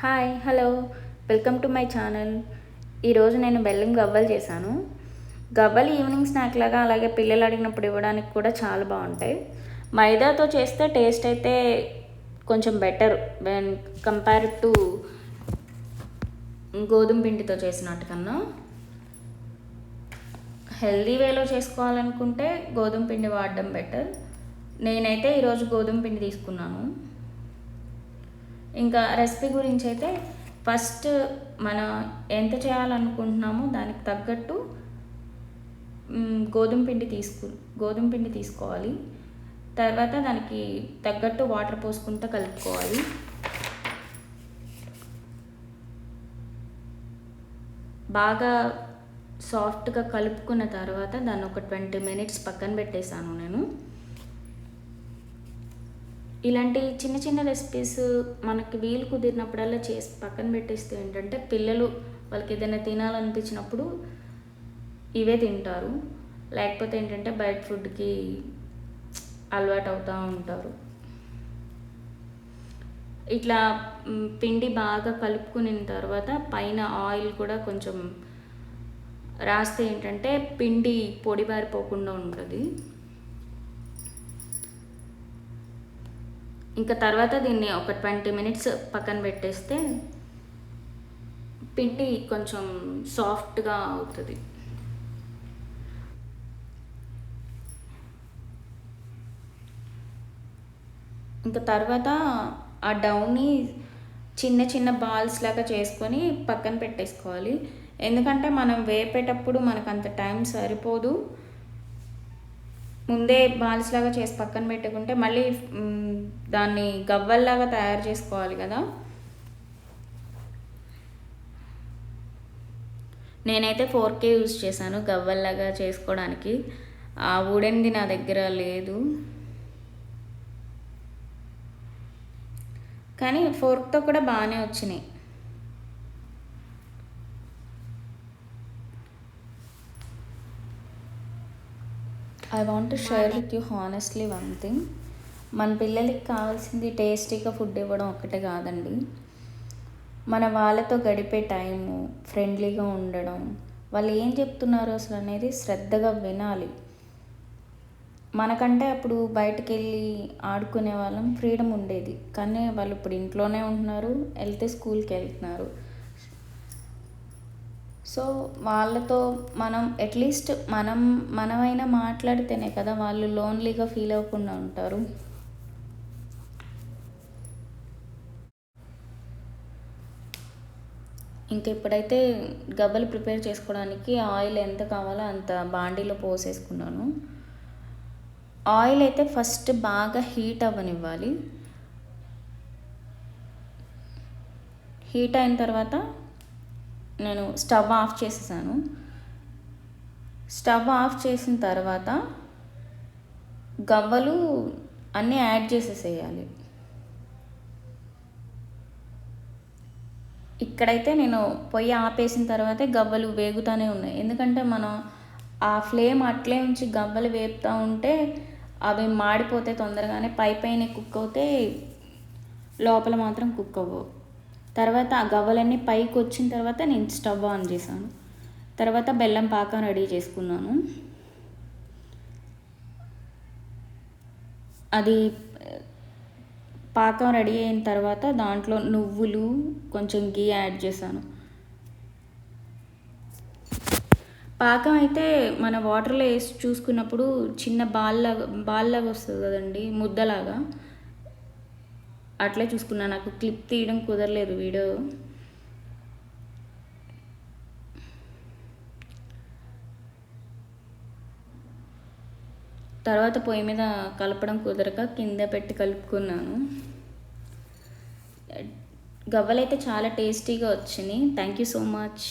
Hi hello welcome to my channel. ఈరోజు నేను బెల్లం గవ్వలు చేశాను. గవ్వలు ఈవినింగ్ స్నాక్ లాగా, అలాగే పిల్లలు అడిగినప్పుడు ఇవ్వడానికి కూడా చాలా బాగుంటాయి. మైదాతో చేస్తే టేస్ట్ అయితే కొంచెం బెటర్ వెన్ కంపేర్ టు గోధుమ పిండితో చేసినట్టు కన్నా. హెల్దీ వేలో చేసుకోవాలనుకుంటే గోధుమ పిండి వాడడం బెటర్. నేనైతే ఈరోజు గోధుమ పిండి తీసుకున్నాను. ఇంకా రెసిపీ గురించి అయితే ఫస్ట్ మనం ఎంత చేయాలనుకుంటున్నామో దానికి తగ్గట్టు గోధుమ పిండి తీసుకోవాలి. తర్వాత దానికి తగ్గట్టు వాటర్ పోసుకుంటూ కలుపుకోవాలి. బాగా సాఫ్ట్గా కలుపుకున్న తర్వాత దాన్ని ఒక 20 minutes పక్కన పెట్టేశాను నేను. ఇలాంటి చిన్న చిన్న రెసిపీస్ మనకి వీలు కుదిరినప్పుడల్లా చేసి పక్కన పెట్టేస్తే ఏంటంటే పిల్లలు వాళ్ళకి ఏదైనా తినాలనిపించినప్పుడు ఇవే తింటారు. లేకపోతే ఏంటంటే బయట ఫుడ్కి అలవాటు అవుతూ ఉంటారు. ఇట్లా పిండి బాగా కలుపుకున్న తర్వాత పైన ఆయిల్ కూడా కొంచెం రాస్తే ఏంటంటే పిండి పొడిబారిపోకుండా ఉంటుంది. ఇంకా తర్వాత దీన్ని ఒక 20 minutes పక్కన పెట్టేస్తే పిండి కొంచెం సాఫ్ట్గా అవుతుంది. ఇంకా తర్వాత ఆ డౌని చిన్న చిన్న బాల్స్ లాగా చేసుకొని పక్కన పెట్టేసుకోవాలి. ఎందుకంటే మనం వేపేటప్పుడు మనకు అంత టైం సరిపోదు. ముందే బాల్స్ లాగా చేసి పక్కన పెట్టుకుంటే మళ్ళీ దాన్ని గవ్వల్లాగా తయారు చేసుకోవాలి కదా. నేనైతే 4K యూజ్ చేశాను గవ్వల్లాగా చేసుకోవడానికి. ఆ వుడెన్ది నా దగ్గర లేదు, కానీ ఫోర్క్తో కూడా బాగానే వచ్చినాయి. I want to share with you honestly one thing. మన పిల్లలకి కావాల్సింది టేస్టీగా ఫుడ్ ఇవ్వడం ఒక్కటే కాదండి. మన వాళ్ళతో గడిపే టైము, ఫ్రెండ్లీగా ఉండడం, వాళ్ళు ఏం చెప్తున్నారు అసలు అనేది శ్రద్ధగా వినాలి. మనకంటే అప్పుడు బయటకు వెళ్ళి ఆడుకునే వాళ్ళం, ఫ్రీడమ్ ఉండేది. కానీ వాళ్ళు ఇప్పుడు ఇంట్లోనే ఉంటున్నారు, వెళ్తే స్కూల్కి వెళ్తున్నారు. సో వాళ్ళతో మనం అట్లీస్ట్ మనమైనా మాట్లాడితేనే కదా వాళ్ళు లోన్లీగా ఫీల్ అవ్వకుండా ఉంటారు. ఇంక ఇప్పుడైతే గవ్వలు ప్రిపేర్ చేసుకోవడానికి ఆయిల్ ఎంత కావాలో అంత బాండీలో పోసేసుకున్నాను. ఆయిల్ అయితే ఫస్ట్ బాగా హీట్ అవ్వనివ్వాలి. హీట్ అయిన తర్వాత నేను స్టవ్ ఆఫ్ చేసేసాను. స్టవ్ ఆఫ్ చేసిన తర్వాత గవ్వలు అన్నీ యాడ్ చేసేసేయాలి. ఇక్కడైతే నేను పొయ్యి ఆపేసిన తర్వాతే గవ్వలు వేగుతూనే ఉన్నాయి. ఎందుకంటే మనం ఆ ఫ్లేమ్ అట్లే ఉంచి గవ్వలు వేపుతూ ఉంటే అవి మాడిపోతే తొందరగానే, పైన కుక్ అవుతే లోపల మాత్రం కుక్ అవ్వవు. తర్వాత ఆ గవ్వలన్నీ పైకి వచ్చిన తర్వాత నేను స్టవ్ ఆన్ చేశాను. తర్వాత బెల్లం పాకం రెడీ చేసుకున్నాను. అది పాకం రెడీ అయిన తర్వాత దాంట్లో నువ్వులు, కొంచెం గీ యాడ్ చేశాను. పాకం అయితే మన వాటర్లో వేసి చూసుకున్నప్పుడు చిన్న బాల్లాగా వస్తుంది కదండి, ముద్దలాగా. అట్లే చూసుకున్నా, నాకు క్లిప్ తీయడం కుదరలేదు వీడియో. తర్వాత పొయ్యి మీద కలపడం కుదరక కింద పెట్టి కలుపుకున్నాను. గవ్వలైతే చాలా టేస్టీగా వచ్చినాయి. Thank you so much.